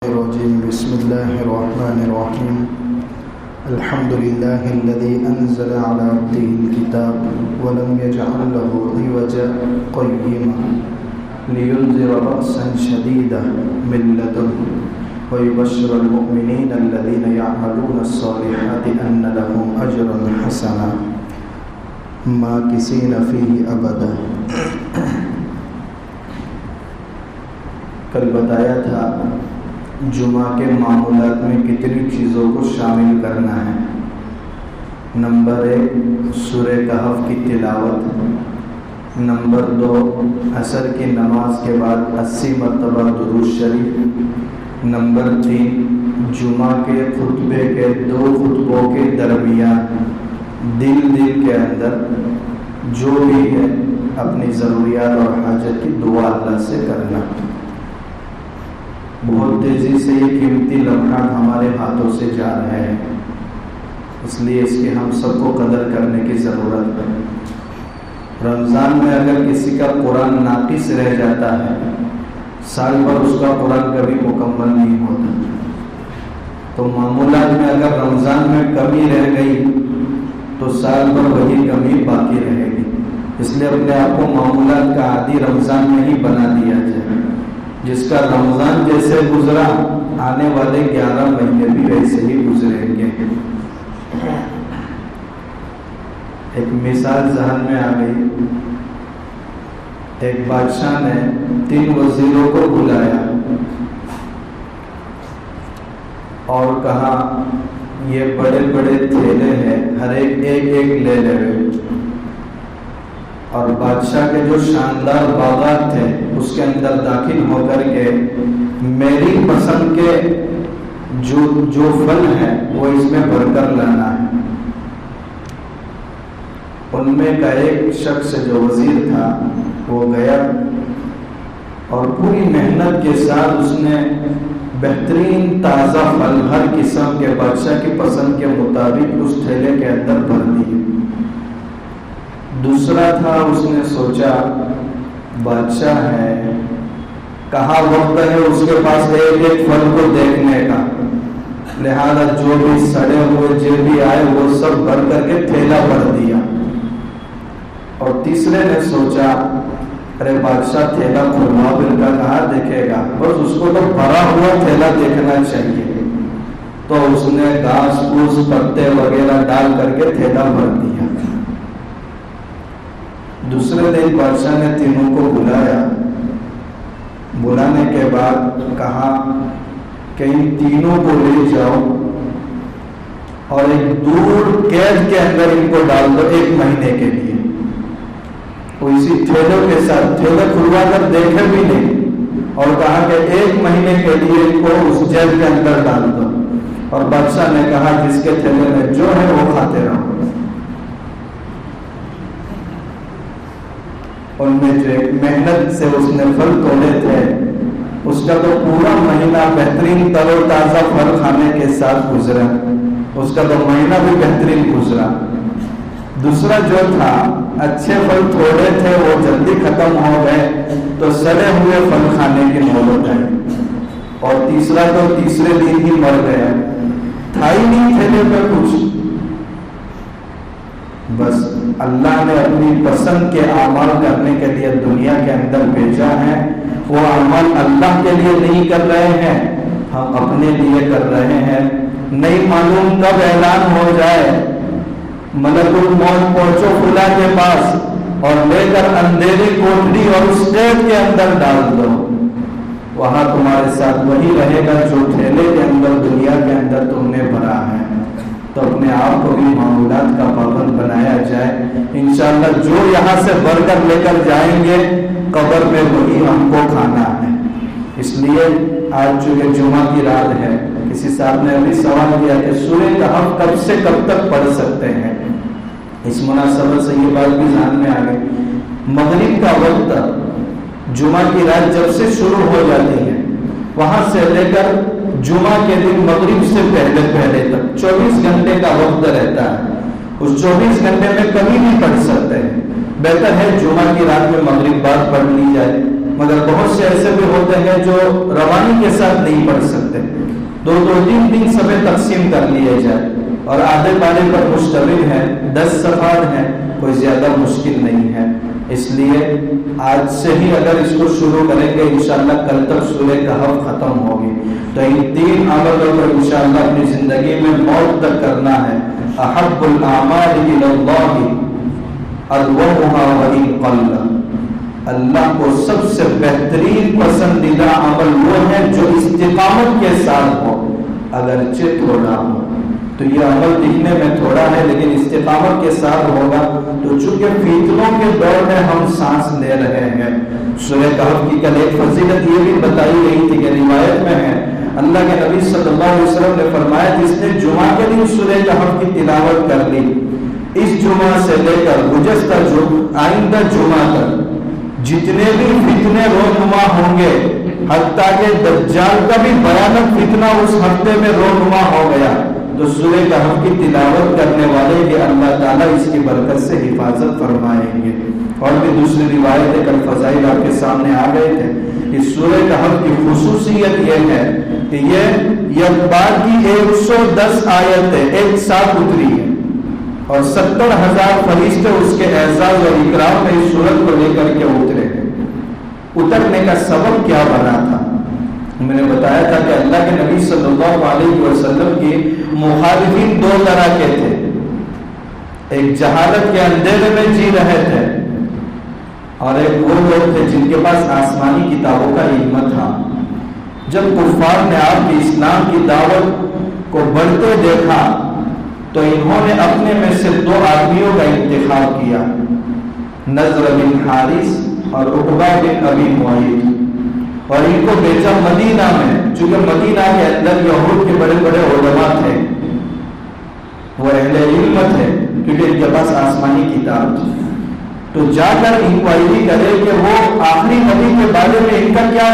الرجيم. بسم الله الرحمن الرحيم. الحمد لله الذي أنزل على عبده الكتاب ولم يجعل له عوجا قيما لينذر بأسا شديدا من لدنه ويبشر المؤمنين الذين يعملون الصالحات أن لهم أجرا حسنا ماكثين فيه أبدا. کل بتایا تھا جمعہ کے معمولات میں کتنی چیزوں کو شامل کرنا ہے. نمبر 1 سورہ کہف کی تلاوت. نمبر 2 عصر کی نماز کے بعد 80 مرتبہ درود شریف. نمبر 3 جمعہ کے خطبے کے 2 خطبوں کے درمیان دل کے اندر جو بھی ہے اپنی ضروریات اور حاجت کی دعا اللہ سے کرنا. بہت تیزی سے یہ قیمتی لمحات ہمارے ہاتھوں سے جا رہے ہیں، اس لیے اس کی ہم سب کو قدر کرنے کی ضرورت ہے. رمضان میں اگر کسی کا قرآن ناقص رہ جاتا ہے، سال بھر اس کا قرآن کبھی مکمل نہیں ہوتا. تو معمولات میں اگر رمضان میں کمی رہ گئی تو سال بھر وہی کمی باقی رہے گی. اس لیے اپنے آپ کو معمولات کا عادی رمضان میں ہی بنا دیا جائے. جس کا رمضان جیسے گزرا آنے والے 11 مہینے بھی ویسے ہی گزریں گے. ایک مثال ذہن میں آ گئی. ایک بادشاہ نے 3 وزیروں کو بلایا اور کہا یہ بڑے بڑے تھیلے ہیں، ہر ایک لے لے. اور بادشاہ کے جو شاندار باغات تھے اس کے اندر داخل ہو کر کے میری پسند کے جو پھل ہیں وہ اس میں بھر کر لانا ہے. ان میں کا ایک شخص جو وزیر تھا وہ گیا اور پوری محنت کے ساتھ اس نے بہترین تازہ پھل ہر قسم کے بادشاہ کی پسند کے مطابق اس تھیلے کے اندر بھر دیے. دوسرا تھا، اس نے سوچا بادشاہ ہے، کہاں وقت ہے اس کے پاس ایک پھل کو دیکھنے کا، لہذا جو بھی سڑے ہوئے جو بھی آئے وہ سب بھر کر کے تھیلا بھر دیا. اور تیسرے نے سوچا ارے بادشاہ تھیلا کھلوا بل کا کہاں دیکھے گا، بس اس کو تو بھرا ہوا تھیلا دیکھنا چاہیے. تو اس نے گھاس پھوس پتے وغیرہ ڈال کر کے تھیلا بھر دیا. دوسرے دن بادشاہ نے تینوں کو بلایا. بلانے کے بعد کہا کہ ان تینوں کو لے جاؤ اور ایک دور قید کے اندر ان کو ڈال دو 1 مہینے کے لیے. وہ اسی تھیلوں کے ساتھ تھیلے کھلوا کر دیکھے بھی نہیں اور کہا کہ 1 مہینے کے لیے ان کو اس جیل کے اندر ڈال دو. اور بادشاہ نے کہا جس کے تھیلے میں جو ہے وہ کھاتے رہو. ان میں جو ایک محنت سے اس نے پھل توڑے تھے اس کا تو پورا مہینہ بہترین تر و تازہ پھل کھانے کے ساتھ گزرا. اس کا تو مہینہ بھی بہترین گزرا. دوسرا جو تھا اچھے پھل تھوڑے تھے وہ جلدی ختم ہو گئے تو سڑے ہوئے پھل کھانے کی نوبت آئی. اور تیسرا تو تیسرے دن ہی مر گیا، تھا ہی نہیں تھیلے پہ کچھ. بس اللہ نے اپنی پسند کے اعمال کرنے کے لیے دنیا کے اندر بھیجا ہے. وہ اعمال اللہ کے لیے نہیں کر رہے ہیں، ہم اپنے لیے کر رہے ہیں. نہیں معلوم کب اعلان ہو جائے ملک الموت پہنچو خدا کے پاس اور لے کر اندھیری کوٹڑی اور اس قید کے اندر ڈال دو. وہاں تمہارے ساتھ وہی رہے گا جو تھیلے کے اندر دنیا کے اندر تم نے بھرا ہے. تو اپنے آپ کو بھی معمولات کا پابند بنایا جائے. انشاءاللہ جو یہاں سے بھر کر لے کر جائیں گے قبر میں وہی ہم کو کھانا ہے. اس لیے آج چونکہ جمعہ کی رات ہے، کسی صاحب نے ابھی سوال کیا کہ سورہ کہف کب سے کب تک پڑھ سکتے ہیں. اس مناسبت سے یہ بات بھی ذہن میں آ گئی. مغرب کا وقت جمعہ کی رات جب سے شروع ہو جاتی ہے وہاں سے لے کر جمعہ کے دن مغرب سے پہلے تک 24 گھنٹے کا وقت رہتا ہے. اس 24 گھنٹے میں کبھی نہیں پڑھ سکتے ہیں. بہتر ہے جمعہ کی رات میں مغرب بعد پڑھ لی جائے. مگر بہت سے ایسے بھی ہوتے ہیں جو روانی کے ساتھ نہیں پڑھ سکتے. دو تین تین صفحے تقسیم کر لیے جائے اور آدھے پارے پر مشتمل ہے، 10 صفحات ہیں، کوئی زیادہ مشکل نہیں ہے. اس لیے آج سے ہی اگر اس کو شروع کریں گے انشاءاللہ کل تک سورہ کہف ختم ہوگی. تو ان 3 عملوں کو انشاءاللہ اپنی زندگی میں موت تک کرنا ہے. احب الاعمال الی اللہ ادومها وان قل، اللہ کو سب سے بہترین پسندیدہ عمل وہ ہے جو استقامت کے ساتھ ہو، اگرچہ تھوڑا ہو. تو یہ عمل دکھنے میں تھوڑا ہے لیکن استقامت کے ساتھ ہوگا. تو چونکہ فتنوں کے دور میں ہم سانس لے رہے ہیں، سورہ کہف کی کل ایک فضیلت یہ بھی بتائی گئی تھی کہ روایت میں ہے اللہ کے نبی صلی اللہ علیہ وسلم نے فرمایا جس نے جمعہ کے دن سورہ کہف کی تلاوت کر لی، اس جمعہ سے لے کر گزشتہ آئندہ جمعہ تک جتنے بھی فتنے رونما ہوں گے، حتیٰ کہ دجال کا بھی بھیانک فتنہ اس ہفتے میں رونما ہو گیا، تو سورہ کہف کی تلاوت کرنے والے کہ اللہ تعالیٰ اس کی برکت سے حفاظت فرمائیں گے. اور بھی دوسری روایتیں کل فضائل آپ کے سامنے آ گئے تھے کہ سورہ کہف کی خصوصیت یہ ہے کہ یہ بار کی 110 آیتیں ایک ساتھ اتری ہے اور 70,000 فرشتے اس کے اعزاز اور اکرام میں اس سورت کو لے کر کے اترے. اترنے کا سبب کیا بنا تھا؟ میں نے بتایا تھا کہ اللہ کے نبی صلی اللہ علیہ وسلم کی مخالفین 2 طرح کے تھے. ایک جہالت کے اندھیرے میں جی رہے تھے اور ایک وہ لوگ تھے جن کے پاس آسمانی کتابوں کا علم تھا. جب کفار نے آپ کی اسلام کی دعوت کو بڑھتے دیکھا تو انہوں نے اپنے میں سے 2 آدمیوں کا انتخاب کیا، نضر بن حارث اور عقبہ بن ابی معیط، اور ان کو بھیجا مدینہ میں. چونکہ مدینہ کے اندر یہود کے بڑے بڑے علماء تھے، وہ اہل علم تھے کیونکہ ان کے پاس آسمانی کتاب تھی. تو جا کر انکوائری کرے کہ وہ آخری نبی کے بارے میں ان کا کیا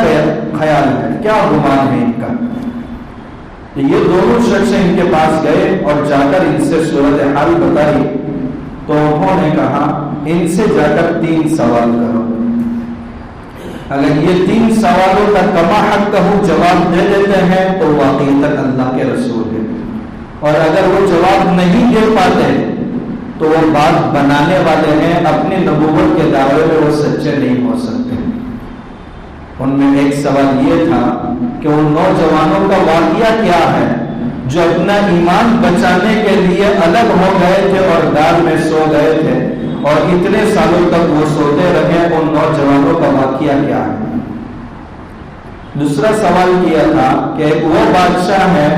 خیال ہے، کیا گمان ہے ان کا. یہ دونوں شخص ان کے پاس گئے اور جا کر ان سے صورتحال بتائی. تو انہوں نے کہا ان سے جا کر 3 سوال کرو، اگر یہ 3 سوالوں کا کما حق کہوں جواب دے دیتے ہیں تو واقعی تک اللہ کے رسول ہے، اور اگر وہ جواب نہیں دے پاتے تو وہ بات بنانے والے ہیں، اپنی نبوت کے دعوے میں وہ سچے نہیں ہو سکتے. ان میں ایک سوال یہ تھا کہ ان نوجوانوں کا واقعہ کیا ہے جو اپنا ایمان بچانے کے لیے الگ ہو گئے تھے اور دار میں سو گئے تھے اور اتنے سالوں تک وہ سوتے رہے، ان نوجوانوں کا واقعہ کیا ہے. دوسرا سوال کیا تھا کہ ایک وہ بادشاہ ہے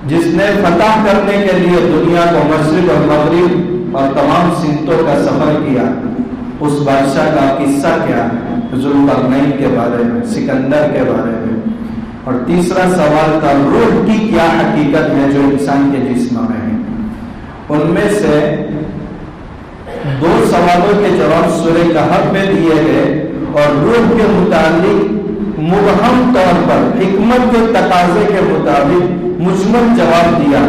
جس نے فتح کرنے کے لیے دنیا کو مشرق اور مغرب اور تمام سمتوں کا سفر کیا، اس بادشاہ کا قصہ کیا ہے، ذوالقرنین کے بارے میں، سکندر کے بارے میں. اور تیسرا سوال تھا روح کی کیا حقیقت ہے جو انسان کے جسم میں ہے. ان میں سے 2 سوالوں کے جواب سورہ کہف میں دیے گئے اور روح کے متعلق مبہم طور پر حکمت کے تقاضے کے مطابق مجمل جواب دیا،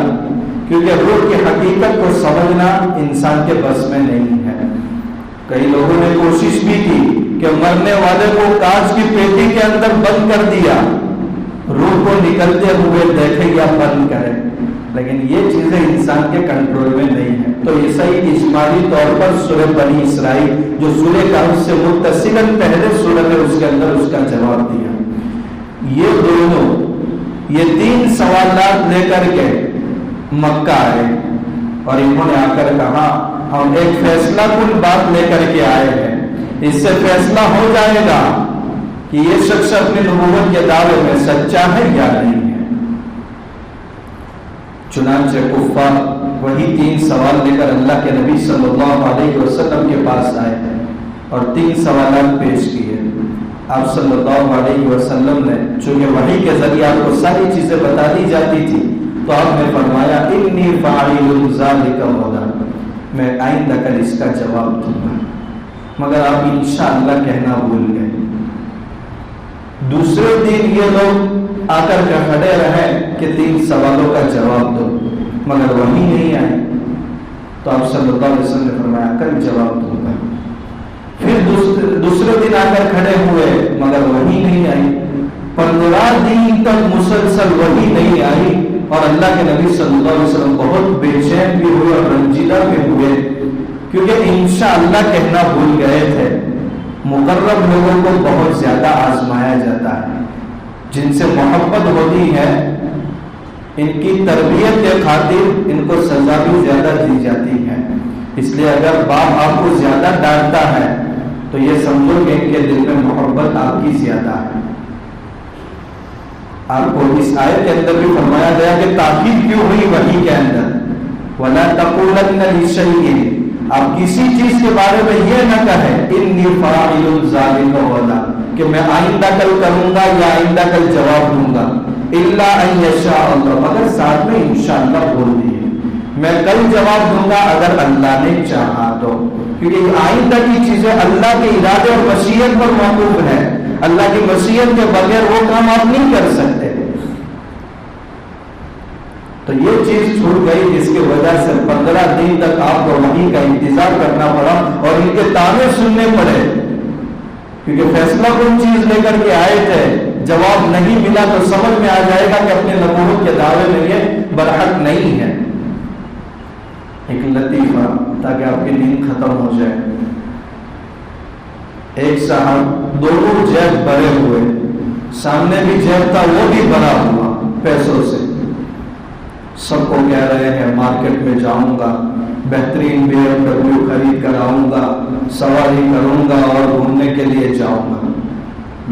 کیونکہ روح کی حقیقت کو سمجھنا انسان کے بس میں نہیں ہے. کئی لوگوں نے کوشش بھی کی کہ مرنے والے کو کانچ کی پیٹی کے اندر بند کر دیا، روح کو نکلتے ہوئے دیکھے یا بند کرے، لیکن یہ چیزیں انسان کے کنٹرول میں نہیں ہیں. تو یہ صحیح اجمالی طور پر سورہ بنی اسرائیل جو سورہ کہف سے متصلاً پہلے سورہ ہے اس کے اندر اس کا جواب دیا. یہ دونوں یہ 3 سوالات لے کر کے مکہ آئے اور انہوں نے آ کر کہا ہم ایک فیصلہ کن بات لے کر کے آئے ہیں، اس سے فیصلہ ہو جائے گا کہ یہ شخص اپنی نبوت کے دعوے میں سچا ہے یا نہیں ہے. چنانچہ کفار وہی 3 سوال لے کر اللہ کے نبی صلی اللہ علیہ وسلم کے پاس آئے اور 3 سوالات پیش کیے. آپ صلی اللہ علیہ وسلم نے چونکہ وحی کے ذریعے آپ کو ساری چیزیں بتا دی جاتی تھی تو آپ نے فرمایا انی فاعل ذلک غدا، میں آئندہ کل اس کا جواب دوں گا، مگر آپ انشاءاللہ کہنا بھول گئے. دوسرے دن یہ لوگ آ کر کے کھڑے رہے کہ 3 سوالوں کا جواب دو، مگر وہی نہیں آئے. تو آپ صلی اللہ علیہ وسلم نے فرمایا کل جواب دوں گا. پھر دوسرے دن آ کر کھڑے ہوئے مگر وہی نہیں آئی. 15 دن تک مسلسل وحی نہیں آئی اور اللہ کے نبی صلی اللہ علیہ وسلم بہت بے چین بھی ہوئے اور رنجیدہ بھی ہوئے، کیونکہ انشاءاللہ کہنا بھول گئے تھے۔ مقرب لوگوں کو بہت زیادہ آزمایا جاتا ہے، جن سے محبت ہوتی ہے ان کی تربیت کے خاطر ان کو سزا بھی زیادہ دی جاتی ہے۔ اس لیے اگر باپ آپ کو زیادہ ڈانٹتا ہے تو یہ سمجھو کہ ان کے دل میں محبت آپ کی زیادہ ہے۔ آپ کو اس آیت کے اندر بھی فرمایا گیا کہ تاکید کیوں ہوئی وحی کے اندر، وَلَا تَقُولَنَّ لِشَيْءٍ، آپ کسی چیز کے بارے میں یہ نہ کہیں اِنِّی فَاعِلٌ ذَلِكَ غَدًا، کہ میں آئندہ کل کروں گا یا آئندہ کل جواب دوں گا، اِلَّا أَن يَشَاءَ اللَّهُ، مگر ساتھ میں انشاءاللہ بول دیے میں کل جواب دوں گا اگر اللہ نے چاہا تو، کیونکہ آئندہ کی چیزیں اللہ کے ارادے اور مشیت پر موقوف ہے۔ اللہ کی مشیت کے بغیر وہ کام آپ نہیں کر سکتے۔ تو یہ چیز چھوٹ گئی جس کی وجہ سے 15 دن تک آپ کو وحی کا انتظار کرنا پڑا اور ان کے تانے سننے پڑے، کیونکہ فیصلہ کون چیز لے کر کے آئے تھے، جواب نہیں ملا تو سمجھ میں آ جائے گا کہ اپنے نبوت کے دعوے میں یہ برحق نہیں ہے۔ ایک لطیفہ تاکہ آپ کی نیند ختم ہو جائے، ایک صاحب دونوں جیب بھرے ہوئے، سامنے بھی جیب تھا وہ بھی بھرا ہوا پیسوں سے، سب کو کہہ رہے ہیں مارکیٹ میں جاؤں گا، بہترین BMW خرید کر آؤں گا، سواری کروں گا اور گھومنے کے لیے جاؤں گا۔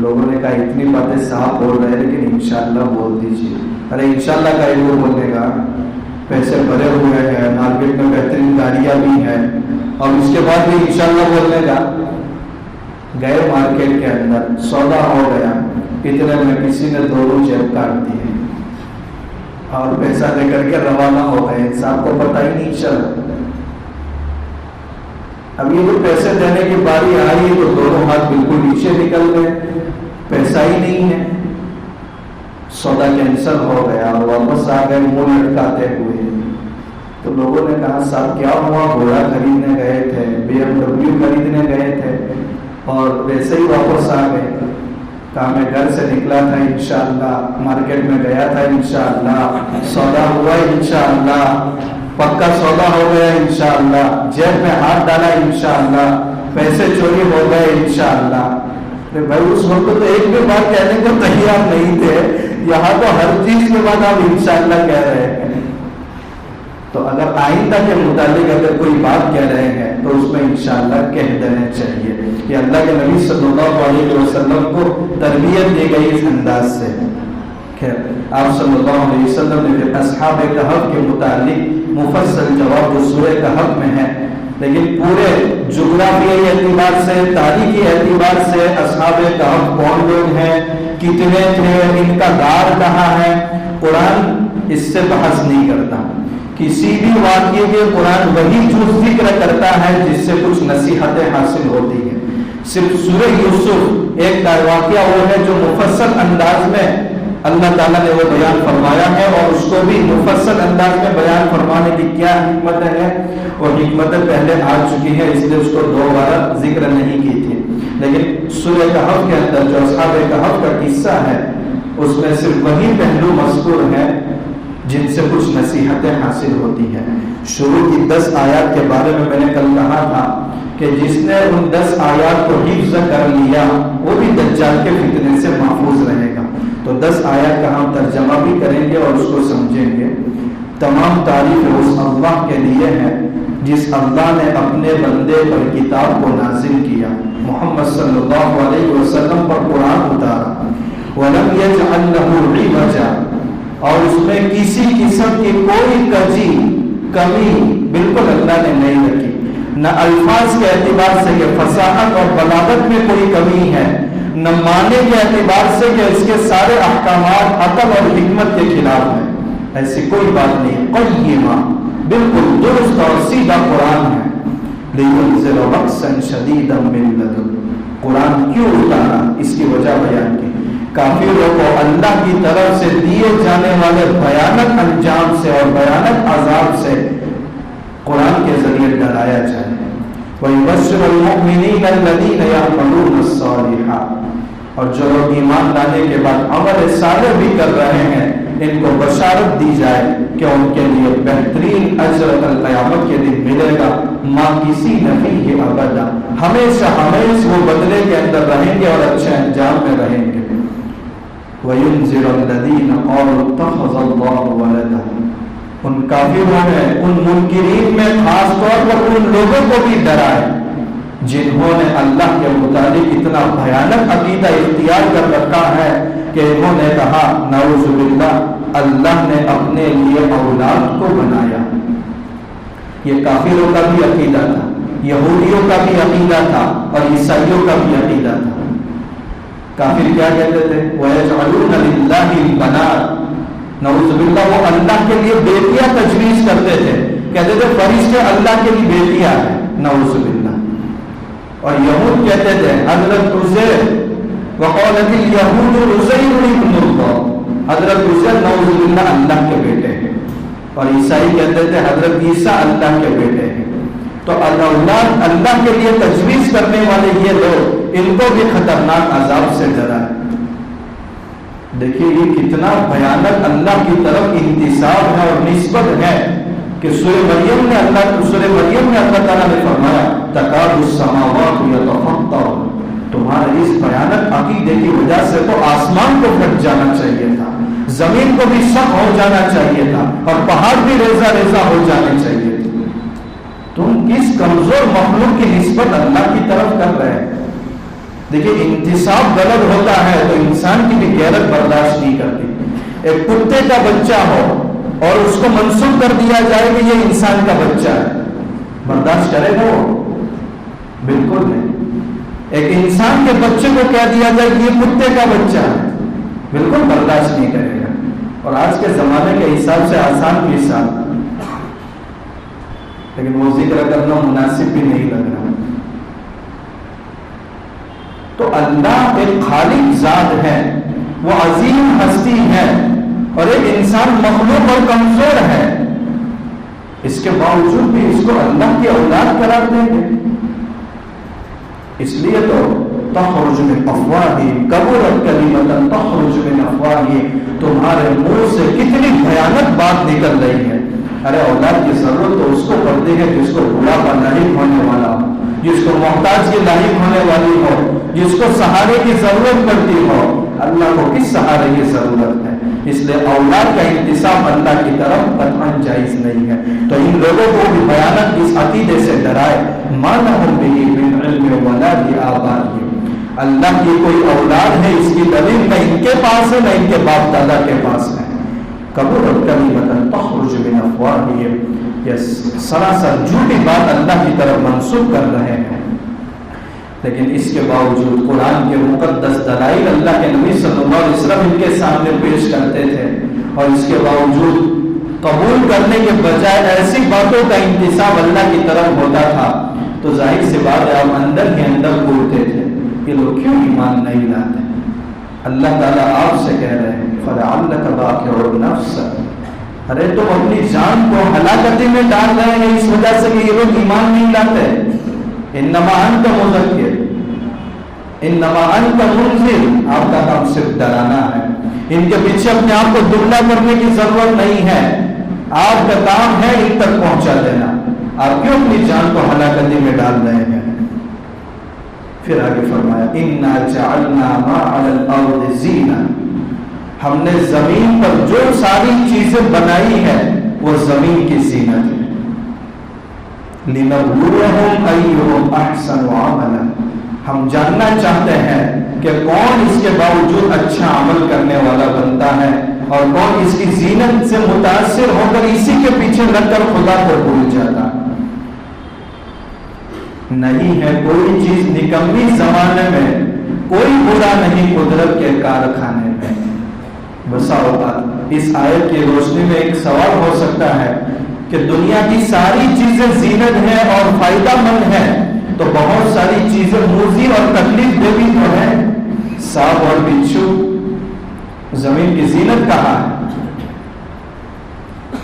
لوگوں نے کہا اتنی باتیں صاحب بول رہے ہیں لیکن انشاءاللہ بول دیجیے۔ ارے انشاءاللہ کا وہ بولنے کا، پیسے بھرے ہوئے ہیں، مارکیٹ میں بہترین گاڑیاں بھی ہیں اور اس کے بعد بھی انشاءاللہ بولنے کا۔ گئے مارکیٹ کے اندر، سودا ہو گیا، اتنے میں کسی نے دونوں جیب کاٹ دیے اور پیسہ دے کر کے روانہ ہو گئے، انسان کو پتہ ہی نہیں چلا۔ اب یہ جو پیسے دینے کی باری آئی تو دونوں ہاتھ بالکل نیچے نکل گئے، پیسہ ہی نہیں ہے، سودا کینسل ہو گیا اور واپس آ گئے منہ لٹکاتے ہوئے۔ تو لوگوں نے کہا صاحب کیا ہوا، گھوڑا خریدنے گئے تھے، BMW خریدنے گئے تھے اور ویسے ہی واپس آ گئے۔ کہا میں گھر سے نکلا تھا انشاءاللہ، مارکیٹ میں گیا تھا انشاءاللہ، سودا ہوا انشاءاللہ، پکا سودا ہو گیا انشاءاللہ، جیب میں ہاتھ ڈالا انشاءاللہ، پیسے چوری ہو گئے انشاءاللہ۔ بھائی اس وقت تو ایک بھی بات کہنے کو تیار نہیں تھے، یہاں تو ہر چیز کے بعد آپ انشاءاللہ کہہ رہے ہیں۔ تو اگر آئندہ کے متعلق اگر کوئی بات کہہ رہے ہیں تو اس میں انشاءاللہ کہہ دینا چاہیے کہ اللہ کے نبی صلی اللہ علیہ وسلم کو تربیت دی گئی اس انداز سے۔ خیر آپ صلی اللہ علیہ وسلم نے پھر اصحاب کہف کے متعلق مفصل جواب جو سورہ کہف میں ہے، لیکن پورے جغرافیائی اعتبار سے، تاریخی اعتبار سے اصحاب کہف کون لوگ ہیں، کتنے تھے، ان کا غار کہاں ہے، قرآن اس سے بحث نہیں کرتا۔ کسی بھی واقعے کے قرآن وہی جو ذکر کرتا ہے جس سے کچھ نصیحتیں حاصل ہوتی ہیں۔ صرف سورہ یوسف ایک واقعہ وہ ہے جو مفصل انداز میں اللہ تعالیٰ نے وہ بیان فرمایا ہے، اور اس کو بھی مفصل انداز میں بیان فرمانے کی کیا حکمت ہے، اور حکمتیں پہلے آ چکی ہیں اس لیے اس کو دوبارہ ذکر نہیں کی تھی۔ لیکن سورہ کہف کے اندر جو اصحاب کہف کا قصہ ہے اس میں صرف وہی پہلو مذکور ہے جن سے کچھ نصیحتیں حاصل ہوتی ہیں۔ شروع کی 10 آیات کے بارے میں نے کل کہا تھا کہ جس نے ان 10 آیات کو حفظ کر لیا وہ بھی دجال کے فتنے سے محفوظ رہے گا۔ تو 10 آیات کا ہم ترجمہ بھی کریں گے اور اس کو سمجھیں گے۔ تمام تعریف اس اللہ کے لیے ہے جس اللہ نے اپنے بندے پر کتاب کو نازل کیا، محمد صلی اللہ علیہ وسلم پر قرآن اتارا، وَلَمْ يَجْعَلْ لَهُ عِوَجًا، اور اس میں کسی قسم کی کوئی کمی بالکل اللہ نے نہیں رکھی، نہ الفاظ کے اعتبار سے کہ فصاحت اور بلاغت میں کوئی کمی ہے، نہ معنی کے اعتبار سے کہ اس کے سارے احکامات عقل اور حکمت کے خلاف ہیں، ایسی کوئی بات نہیں۔ قیمہ، بالکل درست اور سیدھا قرآن ہے۔ لِيُنْزِلَ بَأْسًا شَدِيدًا مِّن لَدُنْهُ، قرآن کیوں اتارا اس کی وجہ بیان کی۔ کافروں کو اللہ کی طرف سے دیے جانے والے بھیانک انجام سے اور بھیانک عذاب سے قرآن کے ذریعے ڈرایا جائے۔ وَيُبَشِّرُ الْمُؤْمِنِينَ الَّذِينَ يَعْمَلُونَ الصَّالِحَاتِ، اور جو لوگ ایمان لانے کے بعد عمل صالح بھی کر رہے ہیں ان کو بشارت دی جائے کہ ان کے لیے بہترین اجر قیامت کے دن ملے گا، ماں کسی نفی ابدا، ہمیشہ ہمیشہ وہ بدلے کے اندر رہیں گے اور اچھے انجام میں رہیں گے۔ وَيُنذِرَ الَّذِينَ قَالُوا اتَّخَذَ اللَّهُ وَلَدًا، ان کافروں میں، ان منکرین میں خاص طور پر ان لوگوں کو بھی ڈرائے جنہوں نے اللہ کے متعلق اتنا بھیانک عقیدہ اختیار کر رکھا ہے کہ انہوں نے کہا نعوذ باللہ اللہ نے اپنے لیے اولاد کو بنایا۔ یہ کافروں کا بھی عقیدہ تھا، یہودیوں کا بھی عقیدہ تھا اور عیسائیوں کا بھی عقیدہ تھا۔ کافر کیا کہتے تھے؟ وَيَجْعَلُونَ لِلَّهِ الْبَنَاتِ، نعوذ باللہ وہ اللہ کے لیے بیٹیاں تجویز کرتے تھے، کہتے تھے فرشتے اللہ کے لیے بیٹیاں ہیں، نعوذ باللہ۔ اور یہود کہتے تھے حضرت عزیر، وقالت اليہود عزیر ابن اللہ، حضرت عزیر نعوذ باللہ اللہ کے بیٹے ہیں، اور عیسائی کہتے تھے حضرت عیسیٰ اللہ کے بیٹے ہیں۔ تو اولاد اللہ کے لیے تجویز کرنے والے یہ لوگ، ان کو بھی خطرناک عذاب سے ڈرا ہے۔ دیکھیے یہ کتنا بھیانک اللہ کی طرف انتساب ہے اور نسبت ہے کہ سورہ مریم میں اللہ تعالیٰ نے فرمایا تکاد السماوات یتفطرن، تمہارے اس بھیانک عقیدے کی وجہ سے تو آسمان کو پھٹ جانا چاہیے تھا، زمین کو بھی شق ہو جانا چاہیے تھا اور پہاڑ بھی ریزہ ریزہ ہو جانے چاہیے تھے۔ تم کس کمزور مخلوق کی نسبت اللہ کی طرف کر رہے ہیں؟ دیکھیے انتساب غلط ہوتا ہے تو انسان کی بھی غیرت برداشت نہیں کرتی۔ ایک کتے کا بچہ ہو اور اس کو منسوب کر دیا جائے کہ یہ انسان کا بچہ ہے، برداشت کرے گا وہ؟ بالکل نہیں۔ ایک انسان کے بچے کو کہہ دیا جائے کہ یہ کتے کا بچہ ہے، بالکل برداشت نہیں کرے گا۔ اور آج کے زمانے کے حساب سے آسان بھی حساب، لیکن وہ ذکر کرنا مناسب بھی نہیں لگ رہا۔ تو اللہ ایک خالق ذات ہے، وہ عظیم ہستی ہے، اور ایک انسان مخلوق اور کمزور ہے، اس کے باوجود بھی اس کو اللہ کی اولاد قرار دیں گے۔ اس لیے تو تخرج من افواہہم کبرت کلمۃ تخرج من افواہہم، تمہارے منہ سے کتنی بھیانک بات نکل رہی ہے۔ ارے اولاد کی ضرورت تو اس کو پڑتی ہے جس کو بڑھاپا لاحق ہونے والا ہو، جس کو محتاج کی لاحق ہونے والی ہو، جس کو سہارے کی ضرورت پڑتی ہو۔ اللہ کو کس سہارے کی ضرورت ہے؟ اس لیے اولاد کا انتساب اللہ کی طرف قطعاً جائز نہیں ہے۔ تو ان لوگوں کو بھی بھیانک اس عقیدے سے ڈرائے ما لہم بہ من علم ولا لآبائہم، اللہ کی کوئی اولاد ہے اس کی دلیل نہ ان کے پاس ہے نہ ان کے باپ دادا کے پاس ہے۔ کبرت کلمۃ تخرج من افواہہم، یہ سراسر جھوٹی بات اللہ کی طرف منسوب کر رہے ہیں۔ لیکن اس کے باوجود قرآن کے مقدس دلائل اللہ کے نبی صلی اللہ علیہ وسلم ان کے سامنے پیش کرتے تھے، اور اس کے باوجود قبول کرنے کے بجائے ایسی باتوں کا انتساب اللہ کی طرف ہوتا تھا، تو ظاہر سی بات ہے آپ اندر ہی اندر بولتے تھے کہ لوگ کیوں ایمان نہیں لاتے۔ اللہ تعالیٰ آپ سے کہہ رہے ہیں فَلَعَلَّكَ بَاخِعٌ نَفْسَكَ، ارے تم اپنی جان کو ہلاکتی میں ڈال رہے ہیں اس وجہ سے کہ یہ لوگ ایمان نہیں لاتے۔ انما انت مذکر انما انت منذر، آپ کا کام صرف ڈرانا ہے، ان کے پیچھے اپنے آپ کو دبلا کرنے کی ضرورت نہیں ہے، آپ کا کام ہے ان تک پہنچا دینا۔ آپ کیوں اپنی جان کو ہلاکتی میں ڈال رہے ہیں؟ پھر آگے فرمایا انا جعلنا ما علی الارض زینہ، ہم نے زمین پر جو ساری چیزیں بنائی ہے وہ زمین کی زینت ہے۔ لنبلوہم ایہم احسن عملا، ہم جاننا چاہتے ہیں کہ کون اس کے باوجود اچھا عمل کرنے والا بنتا ہے اور کون اس کی زینت سے متاثر ہو کر اسی کے پیچھے لگ کر خدا کو بھول جاتا۔ نہیں ہے کوئی چیز نکمی زمانے میں، کوئی برا نہیں قدرت کے کارخانے میں۔ بسا اوقات اس آیت کی روشنی میں ایک سوال ہو سکتا ہے کہ دنیا کی ساری چیزیں زینت ہیں اور فائدہ مند ہیں، تو بہت ساری چیزیں موذی اور تکلیف دہ بھی تو ہیں، سانپ اور بچھو، زمین کی زینت کہاں ہے؟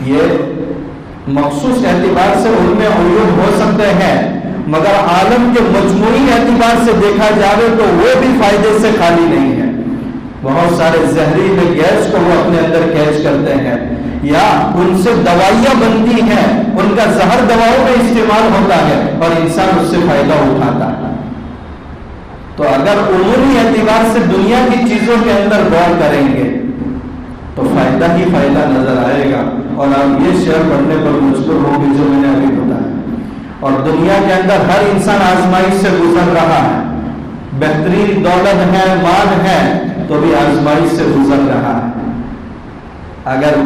یہ مخصوص اعتبار سے ان میں عیوب ہو سکتے ہیں، مگر عالم کے مجموعی اعتبار سے دیکھا جائے تو وہ بھی فائدے سے خالی نہیں ہے. بہت سارے زہریلے گیس کو وہ اپنے اندر کیچ کرتے ہیں یا ان سے دوائیاں بنتی ہیں, ان کا زہر دواؤں میں استعمال ہوتا ہے اور انسان اس سے فائدہ اٹھاتا ہے. تو اگر عمومی اعتبار سے دنیا کی چیزوں کے اندر غور کریں گے تو فائدہ ہی فائدہ نظر آئے گا, اور آپ یہ شعر پڑھنے پر مجبور ہوں گے جو میں نے ابھی بتایا. اور دنیا کے اندر ہر انسان آزمائش سے گزر رہا ہے, بہترین دولت ہے, مال ہے, تو بھی آزمائش سے گزر رہا ہے. اگر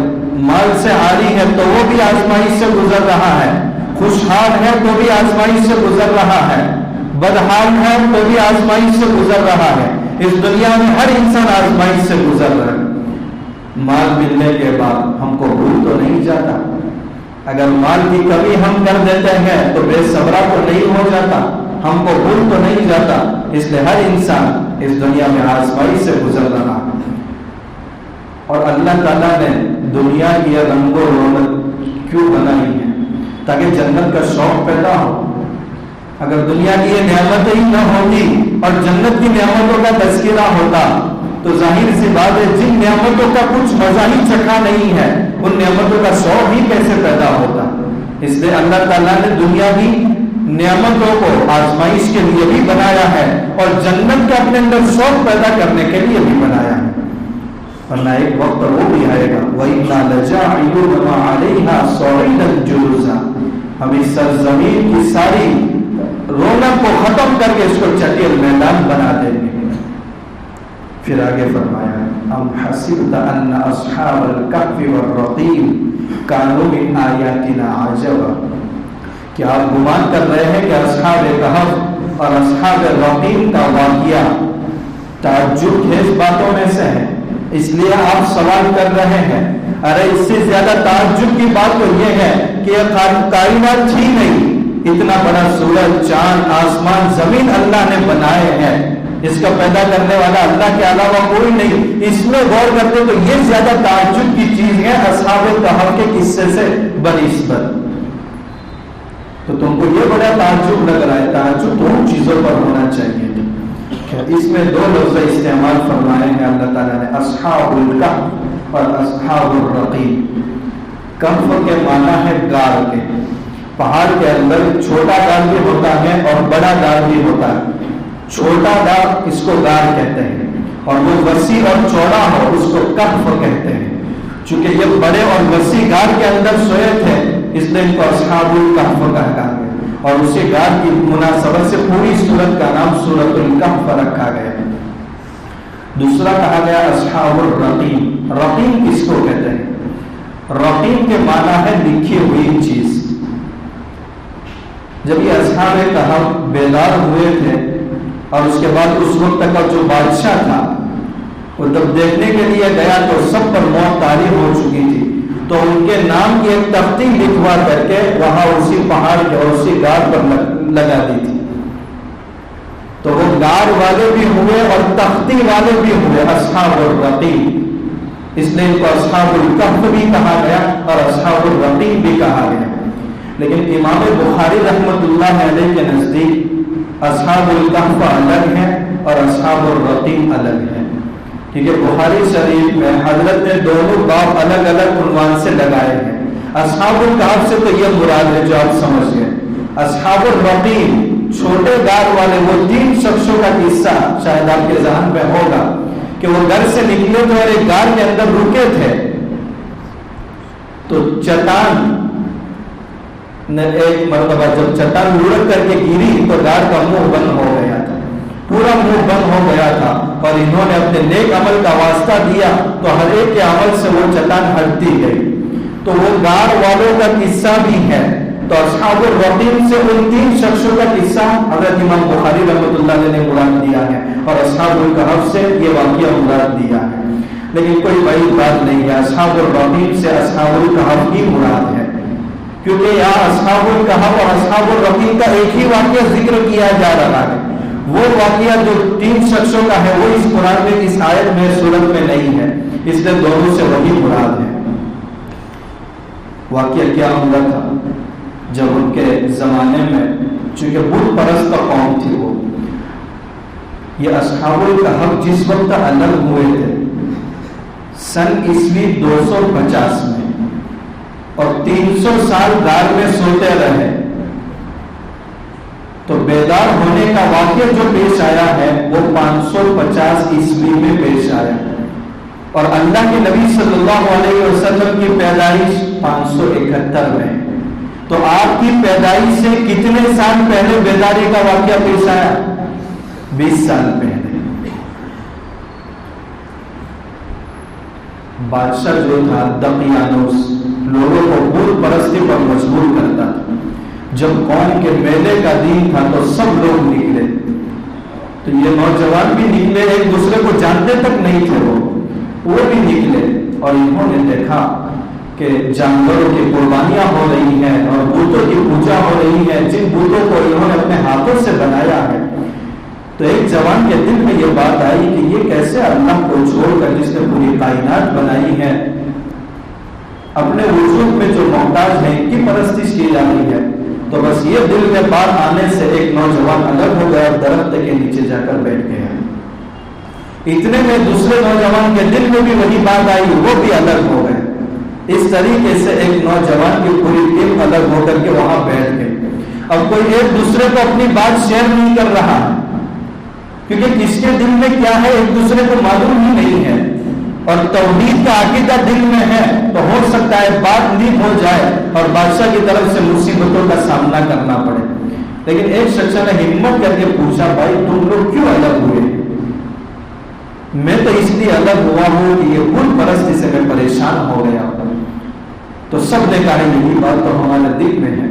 مال سے عاری ہے تو وہ بھی آزمائش سے گزر رہا ہے, خوشحال ہے تو بھی آزمائش سے گزر رہا ہے, بدحال ہے تو بھی آزمائش سے گزر رہا ہے. اس دنیا میں ہر انسان آزمائش سے گزر رہا ہے. مال ملنے کے بعد ہم کو بھول تو نہیں جاتا. اگر مال کی کمی ہم کر دیتے ہیں تو بے صبرا تو نہیں ہو جاتا, ہم کو بھول تو نہیں جاتا. اس لیے ہر انسان اس دنیا میں آزمائش سے گزر رہا ہے. اور اللہ تعالیٰ نے دنیا کی یہ رنگ و رونق کیوں بنائی ہے؟ تاکہ جنت کا شوق پیدا ہو. اگر دنیا کی یہ نعمتیں ہی نہ ہوتی اور جنت کی نعمتوں کا تذکرہ ہوتا تو ظاہر سی بات ہے جن نعمتوں کا کچھ مزہ ہی چکھا نہیں ہے ان نعمتوں کا شوق ہی کیسے پیدا ہوتا. اس لیے اللہ تعالیٰ نے دنیا کی نعمتوں کو آزمائش کے لیے بھی بنایا ہے اور جنت کا اپنے اندر شوق پیدا کرنے کے لیے بھی بنایا ہے. ورنہ ایک وقت وہ بھی آئے گا وَإِنَّا لَجَاعِلُونَ مَا عَلَيْهَا صَعِيدًا جُرُزًا, ہم اس سرزمین کی ساری رونق کو ختم کر کے اس کو چٹیل میدان بنا دیں گے. پھر آگے فرمایا ام حسبت ان اصحاب الکهف والرقیم کانوا من آیاتنا عجبا, کہ آپ گمان کر رہے ہیں کہ اصحاب کہف اور اصحاب الرقیم کا واقعہ تعجب خیز باتوں میں سے ہے, اس لیے آپ سوال کر رہے ہیں. ارے اس سے زیادہ تعجب کی بات تو یہ ہے کہ یہ کائنات تھی نہیں, اتنا بڑا سورج, چاند, آسمان, زمین اللہ نے بنائے ہیں, اس کا پیدا کرنے والا اللہ کے علاوہ کوئی نہیں. اس میں غور کرتے تو یہ زیادہ تعجب کی چیز ہے اصحاب کہف کے قصے سے بنسبت. تو تم کو یہ بڑا تعجب لگ رہا ہے, تعجب تو ان چیزوں پر ہونا چاہیے. اس میں دو لفظ استعمال فرمائے ہیں اللہ تعالیٰ نے, اصحاب الکہف اور اصحاب الرقیم. کہف کے معنی ہے غار کے, پہاڑ کے اندر چھوٹا غار بھی ہوتا ہے اور بڑا غار بھی ہوتا ہے. چھوٹا غار اس کو غار کہتے ہیں اور وہ وسیع اور چوڑا ہو اس کو کہف کہتے ہیں. چونکہ یہ بڑے اور وسیع غار کے اندر سوئے تھے اس لیے ان کو اصحاب الکہف کہا گیا, اور اسی غار کی مناسبت سے پوری سورت کا نام سورۃ الکہف رکھا گیا. دوسرا کہا گیا اصحاب الرقیم. رقیم کس کو کہتے ہیں؟ رقیم کے معنی ہے لکھی ہوئی چیز. جب یہ اصحاب کہف بیدار ہوئے تھے اور اس کے بعد اس وقت کا جو بادشاہ تھا وہ جب دیکھنے کے لیے گیا تو سب پر موت طاری ہو چکی تھی, تو ان کے نام کی ایک تختی لکھوا کر کے وہاں اسی پہاڑ کے اور اسی غار پر لگا دی تھی. تو وہ غار والے بھی ہوئے اور تختی والے بھی ہوئے اصحاب الرقیم. اس لیے ان کو اصحاب الکہف بھی کہا گیا اور اصحاب الرقیم بھی کہا گیا. لیکن امام بخاری رحمۃ اللہ علیہ کے نزدیک اصحاب الکہف الگ ہے اور اصحاب الرقیم الگ ہے. کیونکہ بخاری شریف میں حضرت نے دونوں باب الگ الگ عنوان سے لگائے ہیں. اصحاب الکہف سے تو یہ مراد ہے جو آپ سمجھ گئے. اصحاب الرقیم چھوٹے غار والے, وہ 3 شخصوں کا قصہ شاید آپ کے ذہن میں ہوگا کہ وہ گھر سے نکلے تھے اور ایک غار کے اندر رکے تھے, تو چٹان نے ایک مرتبہ جب چٹان لڑک کر کے گری تو غار کا منہ بند ہو گیا تھا, پورا منہ بند ہو گیا تھا, اور انہوں نے اپنے نیک عمل کا واسطہ دیا تو ہر ایک کے عمل سے وہ چٹان ہٹتی گئی. تو وہ غار والوں کا قصہ بھی ہے. تو اصحاب الرقیم سے ان 3 شخصوں کا قصہ حضرت امام بخاری رحمۃ اللہ علیہ نے مراد دیا ہے اور اصحاب الکہف سے یہ واقعہ مراد دیا ہے. لیکن کوئی بڑی بات نہیں ہے, اصحاب الرقیم سے اصحاب الکہف کی مراد ہے, کیونکہ یہاں اصحاب الکہف اور اصحاب الرقیم کا ایک ہی واقعہ ذکر کیا جا رہا ہے. وہ واقعہ جو 3 شخصوں کا ہے وہ اس قرآن میں, اس آیت میں, سورت میں نہیں ہے, اس لیے دونوں سے وہی مراد ہے. واقعہ کیا ہوا تھا؟ جب ان کے زمانے میں چونکہ بت پرست قوم تھی وہ. یہ اصحاب الکہف جس وقت الگ ہوئے تھے سن عیسوی 250 میں اور 300 سال غار میں سوتے رہے، تو بیدار ہونے کا واقعہ جو پیش آیا ہے وہ 550 عیسوی میں پیش آیا، اور اللہ کے نبی صلی اللہ علیہ وسلم کی پیدائش 571 میں. تو آپ کی پیدائش سے کتنے سال پہلے بیداری کا واقعہ پیش آیا؟ 20 سال پہلے. بادشاہ جو تھا دقیانوس لوگوں کو بت پرستی پر مجبور کرتا تھا. جب قوم کے میلے کا دن تھا تو سب لوگ نکلے، تو یہ نوجوان بھی نکلے، ایک دوسرے کو جانتے تک نہیں تھے وہ بھی نکلے، اور انہوں نے دیکھا کہ جانوروں کی قربانیاں ہو رہی ہیں اور بتوں کی پوجا ہو رہی ہے جن بتوں کو انہوں نے اپنے ہاتھوں سے بنایا ہے. تو ایک جوان کے دل میں یہ بات آئی کہ یہ کیسے اللہ کو چھوڑ کر جس نے پوری کائنات بنائی ہے اپنے وجود میں جو محتاج ہیں ان کی پرستش کی جا رہی ہے. تو بس یہ دل میں بات آنے سے ایک نوجوان الگ ہو گیا اور درخت کے نیچے جا کر بیٹھ گیا. اتنے میں دوسرے نوجوان کے دل میں بھی وہی بات آئی، وہ بھی الگ ہو گئے. اس طریقے سے ایک نوجوان کی پوری ٹیم الگ ہو کر کے وہاں بیٹھ گئے. اب کوئی ایک دوسرے کو اپنی بات شیئر نہیں کر رہا کیونکہ کس کے دل میں کیا ہے ایک دوسرے کو معلوم ہی نہیں ہے، اور توحید کا عقیدہ دل میں ہے تو ہو سکتا ہے بات لیک ہو جائے اور بادشاہ کی طرف سے مصیبتوں کا سامنا کرنا پڑے. لیکن ایک شخص نے ہمت کر کے پوچھا، بھائی تم لوگ کیوں الگ ہوئے؟ میں تو اس لیے الگ ہوا ہوں کہ یہ بت پرستی سے میں پریشان ہو گیا. تو سب نے کہا یہی بات تو ہمارے دل میں ہے.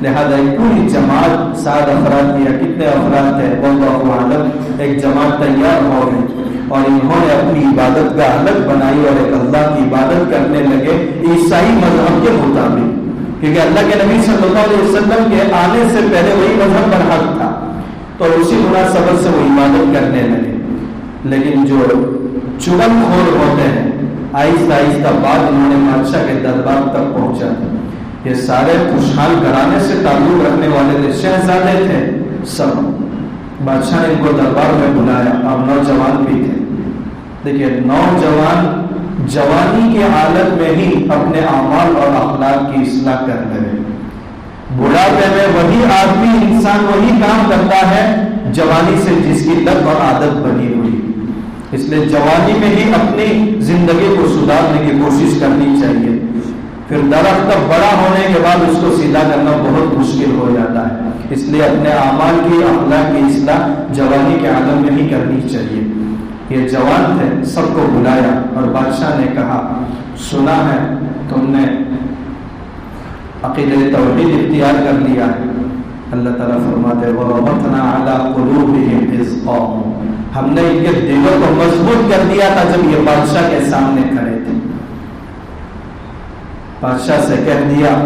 لہذا ایک پوری جماعت 7 افراد یا کتنے افراد تھے واللہ اعلم، ایک جماعت تیار ہو گئی اور انہوں نے اپنی عبادت کا الگ بنائی اور ایک اللہ کی عبادت کرنے لگے عیسائی مذہب کے مطابق، کیونکہ اللہ کے نبی صلی اللہ علیہ وسلم کے آنے سے پہلے وہی مذہب برحق تھا، تو اسی مناسبت سے وہ عبادت کرنے لگے. لیکن جو چغل خور ہوتے ہیں آہستہ آہستہ بعد انہوں نے بادشاہ کے دربار تک پہنچا. یہ سارے خوشحال گھرانے سے تعلق رکھنے والے تھے، شہزادے تھے سب. بادشاہ نے ان کو دربار میں بلایا، اب نوجوان بھی تھے. دیکھیے نوجوان جوانی کی حالت میں ہی اپنے اعمال اور اخلاق کی اصلاح کر لگے. بڑھاپے میں وہی آدمی انسان وہی کام کرتا ہے جوانی سے جس کی لت اور عادت بنی ہوئی. اس لیے جوانی میں ہی اپنی زندگی کو سدھارنے کی کوشش کرنی چاہیے. پھر درخت بڑا ہونے کے بعد اس کو سیدھا کرنا بہت مشکل ہو جاتا ہے. اس لیے اپنے اعمال کی اخلاق کی اصلاح جوانی کے عالم میں ہی کرنی چاہیے. یہ جوان تھے، سب کو بلایا اور بادشاہ نے کہا سنا ہے تم نے عقیدہ توحید اختیار کر لیا ہے. اللہ تعالیٰ فرماتے وَرَبَطْنَا عَلَىٰ قُلُوبِهِمْ إِذْ قَامُوا، ہم نے ان کے دلوں کو مضبوط کر دیا تھا جب یہ بادشاہ کے سامنے کھڑے تھے. بادشاہ سے کہہ دیا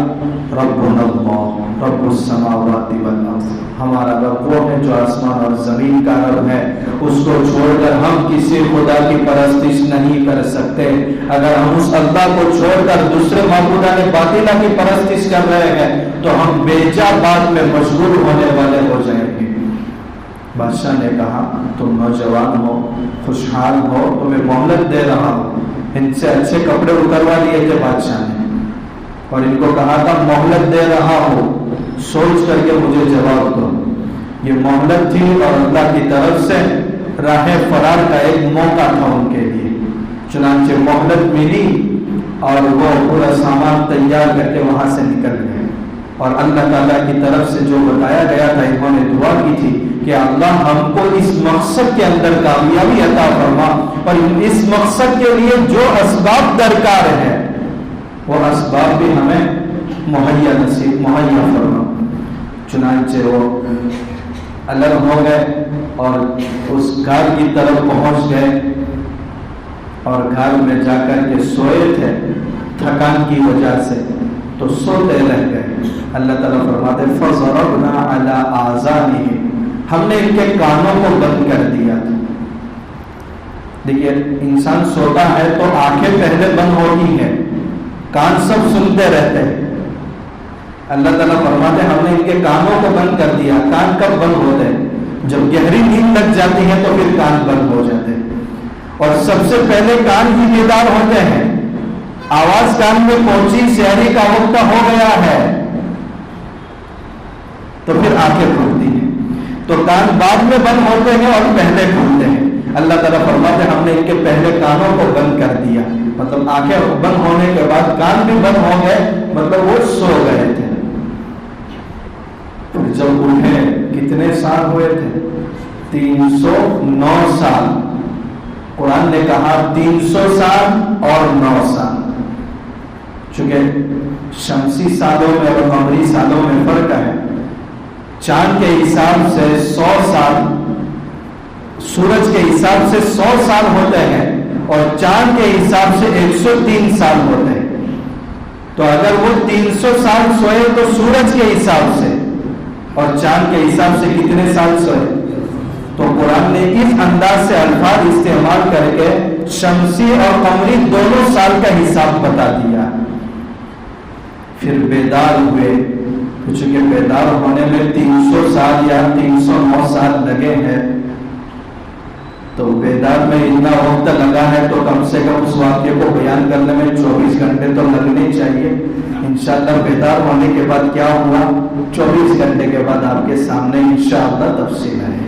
ربنا اللہ رب السماوات والارض، ہمارا رب وہ ہے جو آسمان اور زمین کا رب ہے، اس کو چھوڑ کر ہم کسی خدا کی پرستش نہیں کر سکتے. اگر ہم اس اللہ کو چھوڑ کر دوسرے معبودان باطلہ کی پرستش کر رہے ہیں تو ہم بیجا بات میں مشغول ہونے والے ہو جائیں گے. بادشاہ نے کہا تم نوجوان ہو، خوشحال ہو، تمہیں مہلت دے رہا ہوں. ان سے اچھے کپڑے اتروا لیے تھے بادشاہ نے اور ان کو کہا تھا مہلت دے رہا ہوں، سوچ کر کے مجھے جواب دو. یہ مہلت تھی اور اللہ کی طرف سے راہ فرار کا ایک موقع تھا ان کے لیے. چنانچہ مہلت ملی اور وہ پورا سامان تیار کر کے وہاں سے نکل گئے. اور اللہ تعالیٰ کی طرف سے جو بتایا گیا تھا انہوں نے دعا کی تھی کہ اللہ ہم کو اس مقصد کے اندر کامیابی عطا فرما اور اس مقصد کے لیے جو اسباب درکار ہے وہ اسباب بھی ہمیں مہیا فرما. چنانچہ وہ الگ ہو گئے اور اس گھر کی طرف پہنچ گئے اور گھر میں جا کر کے سوئے تھے تھکان کی وجہ سے تو سوتے رہ گئے. اللہ تعالیٰ فرماتے فَضَرَبْنَا عَلَىٰ آذَانِهِمْ، ہم نے ان کے کانوں کو بند کر دیا. دیکھیے انسان سوتا ہے تو آنکھیں پہلے بند ہوتی ہیں، کان سب سنتے رہتے ہیں، اللہ تعالیٰ فرماتے ہیں ہم نے ان کے کانوں کو بند کر دیا. کان کب بند ہوتے ہیں؟ جب گہری نیند لگ جاتی ہے تو پھر کان بند ہو جاتے ہیں. اور سب سے پہلے کان ہی بیدار ہوتے ہیں. آواز کان میں پہنچی، سحری کا وقت ہو گیا ہے، تو پھر آنکھیں کھلتی ہیں. تو کان بعد میں بند ہوتے ہیں اور پہلے کھلتے ہیں. اللہ تعالیٰ فرماتے ہیں ہم نے ان کے پہلے کانوں کو بند کر دیا. مطلب آنکھیں بند ہونے کے بعد کان بھی بند ہو گئے، مطلب وہ سو گئے تھے. پھر جب اٹھے کتنے سال ہوئے تھے؟ 309 سال. قرآن نے کہا 300 سال اور 9 سال. چونکہ شمسی سالوں میں اور قمری سالوں میں فرق ہے. چاند کے حساب سے 100 سال، سورج کے حساب سے 100 سال ہوتے ہیں، اور چاند کے حساب سے 103 سال ہوتے ہیں. تو اگر وہ 300 سال سوئے تو سورج کے حساب سے، اور چاند کے حساب سے کتنے سال سوئے؟ تو قرآن نے اس انداز سے الفاظ استعمال کر کے شمسی اور قمری دونوں سال کا حساب بتا دیا. پھر بیدار ہوئے، چونکہ بیدار ہونے میں 300 سال یا 309 سال لگے ہیں، تو بیدار میں اتنا وقت لگا ہے تو کم سے کم اس واقعے کو بیان کرنے میں 24 گھنٹے تو لگنے چاہیے. انشاءاللہ بیدار ہونے کے بعد کیا ہوا 24 گھنٹے کے بعد آپ کے سامنے انشاءاللہ تفصیل ہے.